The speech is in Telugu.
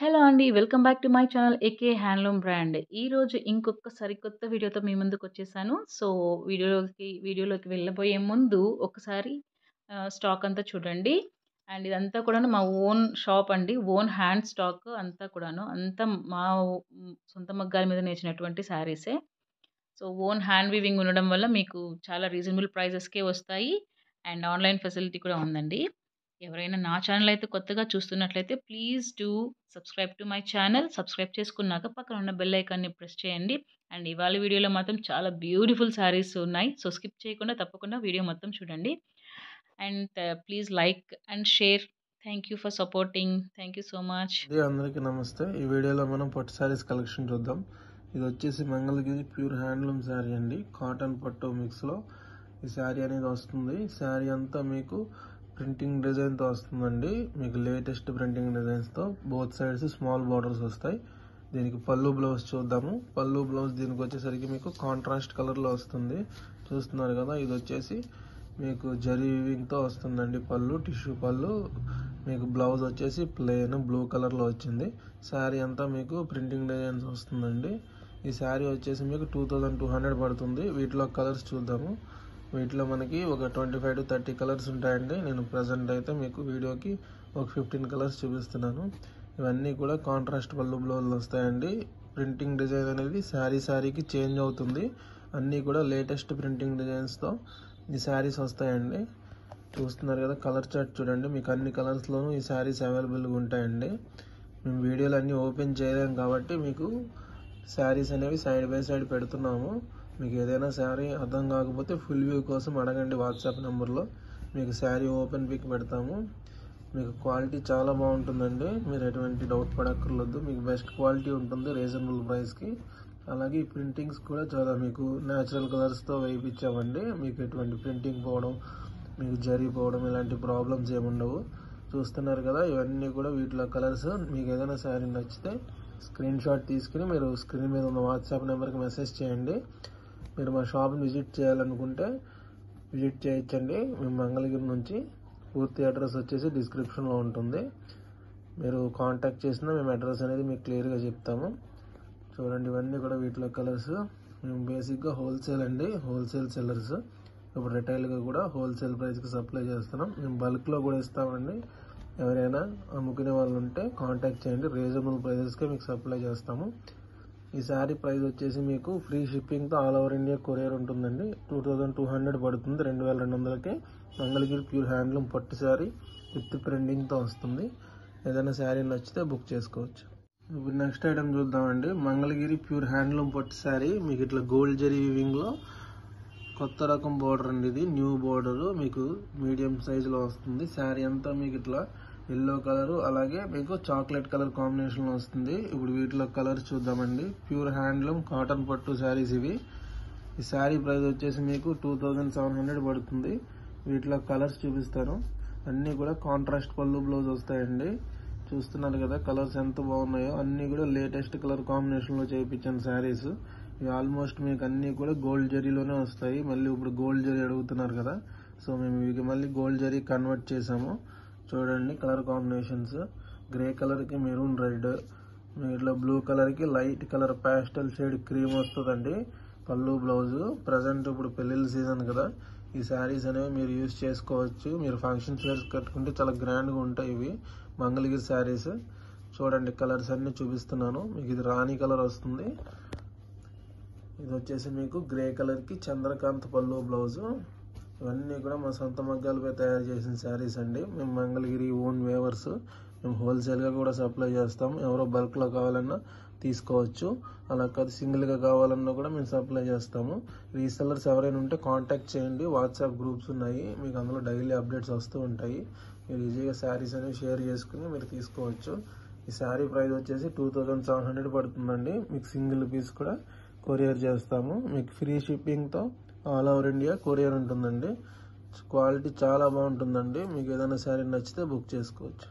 హలో అండి. Welcome back to my channel AK handloom brand. ఈరోజు ఇంకొక సరికొత్త వీడియోతో మీ ముందుకొచ్చేసాను. సో, వీడియోలోకి వెళ్ళబోయే ముందు ఒకసారి స్టాక్ అంతా చూడండి. అండ్ ఇదంతా కూడాను మా ఓన్ షాప్ అండి. ఓన్ హ్యాండ్ స్టాక్ అంతా కూడాను. అంతా మా సొంత మగ్గాల మీద నేర్చినటువంటి శారీసే. సో, ఓన్ హ్యాండ్ వీవింగ్ ఉండడం వల్ల మీకు చాలా రీజనబుల్ ప్రైజెస్‌కే వస్తాయి. అండ్ ఆన్‌లైన్ ఫెసిలిటీ కూడా ఉందండి. ఎవరైనా నా ఛానల్ అయితే కొత్తగా చూస్తున్నట్లయితే please do subscribe to my channel. Subscribe చేసుకున్నాక పక్కన ఉన్న బెల్ ఐకాన్‌ని ప్రెస్ చేయండి. అండ్ ఇవాళ వీడియోలో మాత్రం చాలా బ్యూటిఫుల్ శారీస్ ఉన్నాయి. సో, స్కిప్ చేయకుండా తప్పకుండా వీడియో మొత్తం చూడండి. And please like and share. Thank you for supporting. Thank you so much. అందరికీ నమస్తే. ఈ వీడియోలో మనం పట్టు శారీస్ కలెక్షన్ చూద్దాం. ఇది వచ్చేసి మంగళగిరి ప్యూర్ హ్యాండ్లూమ్ శారీ అండి. కాటన్ పట్టు మిక్స్లో ఈ శారీ అనేది వస్తుంది. శారీ అంతా మీకు ప్రింటింగ్ డిజైన్తో వస్తుందండి. మీకు లేటెస్ట్ ప్రింటింగ్ డిజైన్స్తో బోత్ సైడ్స్ స్మాల్ బార్డర్స్ వస్తాయి. దీనికి పళ్ళు బ్లౌజ్ చూద్దాము. పళ్ళు బ్లౌజ్ దీనికి వచ్చేసరికి మీకు కాంట్రాస్ట్ కలర్లో వస్తుంది. చూస్తున్నారు కదా, ఇది వచ్చేసి మీకు జరీ వీవింగ్తో వస్తుందండి. పళ్ళు టిష్యూ పళ్ళు. మీకు బ్లౌజ్ వచ్చేసి ప్లెయిన్ బ్లూ కలర్లో వచ్చింది. శారీ అంతా మీకు ప్రింటింగ్ డిజైన్స్ వస్తుందండి. ఈ శారీ వచ్చేసి మీకు 2200 పడుతుంది. వీటిలో కలర్స్ చూద్దాము. వీటిలో మనకి ఒక 25 to 30 కలర్స్ ఉంటాయండి. నేను ప్రజెంట్ అయితే మీకు వీడియోకి ఒక 15 కలర్స్ చూపిస్తున్నాను. ఇవన్నీ కూడా కాంట్రాస్ట్ పళ్ళు బ్లౌజులు వస్తాయండి. ప్రింటింగ్ డిజైన్ అనేది శారీకి చేంజ్ అవుతుంది. అన్నీ కూడా లేటెస్ట్ ప్రింటింగ్ డిజైన్స్తో ఈ శారీస్ వస్తాయండి. చూస్తున్నారు కదా, కలర్ చార్ట్ చూడండి. మీకు అన్ని కలర్స్లోనూ ఈ శారీస్ అవైలబుల్గా ఉంటాయండి. మేము వీడియోలు అన్నీ ఓపెన్ చేయలేము కాబట్టి మీకు శారీస్ అనేవి సైడ్ బై సైడ్ పెడుతున్నాము. మీకు ఏదైనా శారీ అర్థం కాకపోతే ఫుల్ వ్యూ కోసం అడగండి వాట్సాప్ నెంబర్లో. మీకు శారీ ఓపెన్ పిక్ పెడతాము. మీకు క్వాలిటీ చాలా బాగుంటుందండి. మీరు ఎటువంటి డౌట్ పడక్కర్లేదు. మీకు బెస్ట్ క్వాలిటీ ఉంటుంది రీజనబుల్ ప్రైస్కి. అలాగే ఈ ప్రింటింగ్స్ కూడా చాలా మీకు న్యాచురల్ కలర్స్తో వేయించామండి. మీకు ఎటువంటి ప్రింటింగ్ పోవడం, మీకు జరిగిపోవడం ఇలాంటి ప్రాబ్లమ్స్ ఏముండవు. చూస్తున్నారు కదా, ఇవన్నీ కూడా వీటిలో కలర్స్. మీకు ఏదైనా శారీ నచ్చితే స్క్రీన్ షాట్ తీసుకుని మీరు స్క్రీన్ మీద ఉన్న వాట్సాప్ నెంబర్కి మెసేజ్ చేయండి. మీరు మా షాప్ని విజిట్ చేయాలనుకుంటే విజిట్ చేయొచ్చండి. మేము మంగళగిరి నుంచి. పూర్తి అడ్రస్ వచ్చేసి డిస్క్రిప్షన్లో ఉంటుంది. మీరు కాంటాక్ట్ చేసినా మేము అడ్రస్ అనేది మీకు క్లియర్గా చెప్తాము. చూడండి, ఇవన్నీ కూడా వీటిలో కలర్స్. మేము బేసిక్గా హోల్సేల్ అండి, హోల్సేల్ సెల్లర్స్. ఇప్పుడు రిటైల్గా కూడా హోల్సేల్ ప్రైస్కి సప్లై చేస్తున్నాం. మేము బల్క్లో కూడా ఇస్తామండి. ఎవరైనా అమ్ముకునే వాళ్ళు ఉంటే కాంటాక్ట్ చేయండి. రీజనబుల్ ప్రైజెస్కే మీకు సప్లై చేస్తాము. ఈ శారీ ప్రైస్ వచ్చేసి మీకు ఫ్రీ షిప్పింగ్తో ఆల్ ఓవర్ ఇండియా కొరియర్ ఉంటుందండి. 2200 పడుతుంది. 2200కే మంగళగిరి ప్యూర్ హ్యాండ్లూమ్ పట్టు శారీ విత్ ప్రింటింగ్తో వస్తుంది. ఏదైనా శారీ నచ్చితే బుక్ చేసుకోవచ్చు. ఇప్పుడు నెక్స్ట్ ఐటమ్ చూద్దామండి. మంగళగిరి ప్యూర్ హ్యాండ్లూమ్ పట్టు శారీ మీకు ఇట్లా గోల్డ్ జరీ వీవింగ్లో కొత్త రకం బోర్డర్ అండి. ఇది న్యూ బోర్డర్ మీకు మీడియం సైజులో వస్తుంది. శారీ అంతా మీకు ఇట్లా ఎల్లో కలర్ అలాగే మీకు చాక్లెట్ కలర్ కాంబినేషన్లో వస్తుంది. ఇప్పుడు వీటిలో కలర్స్ చూద్దామండి. ప్యూర్ హ్యాండ్లూమ్ కాటన్ పట్టు శారీస్ ఇవి. ఈ శారీ ప్రైస్ వచ్చేసి మీకు 2700 పడుతుంది. వీటిలో కలర్స్ చూపిస్తాను. అన్నీ కూడా కాంట్రాస్ట్ పళ్ళు బ్లౌజ్ వస్తాయండి. చూస్తున్నారు కదా, కలర్స్ ఎంత బాగున్నాయో. అన్నీ కూడా లేటెస్ట్ కలర్ కాంబినేషన్లో చేయించాను శారీస్. ఇవి ఆల్మోస్ట్ మీకు అన్నీ కూడా గోల్డ్ జరీలోనే వస్తాయి. మళ్ళీ ఇప్పుడు గోల్డ్ జరీ అడుగుతున్నారు కదా, సో మేము ఇవి మళ్ళీ గోల్డ్ జరీ కన్వర్ట్ చేసాము. చూడండి కలర్ కాంబినేషన్స్. గ్రే కలర్కి మెరూన్ రెడ్, ఇట్లా బ్లూ కలర్కి light colour pastel shade cream వస్తుందండి. పళ్ళు బ్లౌజు. ప్రజెంట్ ఇప్పుడు పెళ్ళిళ్ళ సీజన్ కదా, ఈ శారీస్ అనేవి మీరు యూజ్ చేసుకోవచ్చు. మీరు ఫంక్షన్స్ వేర్స్ కట్టుకుంటే చాలా గ్రాండ్గా ఉంటాయి ఇవి మంగళగిరి శారీస్. చూడండి కలర్స్ అన్నీ చూపిస్తున్నాను. మీకు ఇది రాణి కలర్ వస్తుంది. ఇది వచ్చేసి మీకు గ్రే కలర్కి చంద్రకాంత్ పళ్ళు బ్లౌజు. ఇవన్నీ కూడా మా సొంత మగ్గాలపై తయారు చేసిన శారీస్ అండి. మేము మంగళగిరి ఓన్ వేవర్స్. మేము హోల్సేల్గా కూడా సప్లై చేస్తాం. ఎవరో బల్క్లో కావాలన్నా తీసుకోవచ్చు. అలా కాదు సింగిల్గా కావాలన్నా కూడా మేము సప్లై చేస్తాము. రీసెల్లర్స్ ఎవరైనా ఉంటే కాంటాక్ట్ చేయండి. వాట్సాప్ గ్రూప్స్ ఉన్నాయి, మీకు అందులో డైలీ అప్డేట్స్ వస్తూ ఉంటాయి. మీరు ఈజీగా శారీస్ అనేవి షేర్ చేసుకుని మీరు తీసుకోవచ్చు. ఈ శారీ ప్రైస్ వచ్చేసి 2700 పడుతుందండి. మీకు సింగిల్ పీస్ కూడా కొరియర్ చేస్తాము. మీకు ఫ్రీ షిప్పింగ్తో ఆల్ ఓవర్ ఇండియా కొరియర్ ఉంటుందండి. క్వాలిటీ చాలా బాగుంటుందండి. మీకు ఏదైనా శారీ నచ్చితే బుక్ చేసుకోవచ్చు.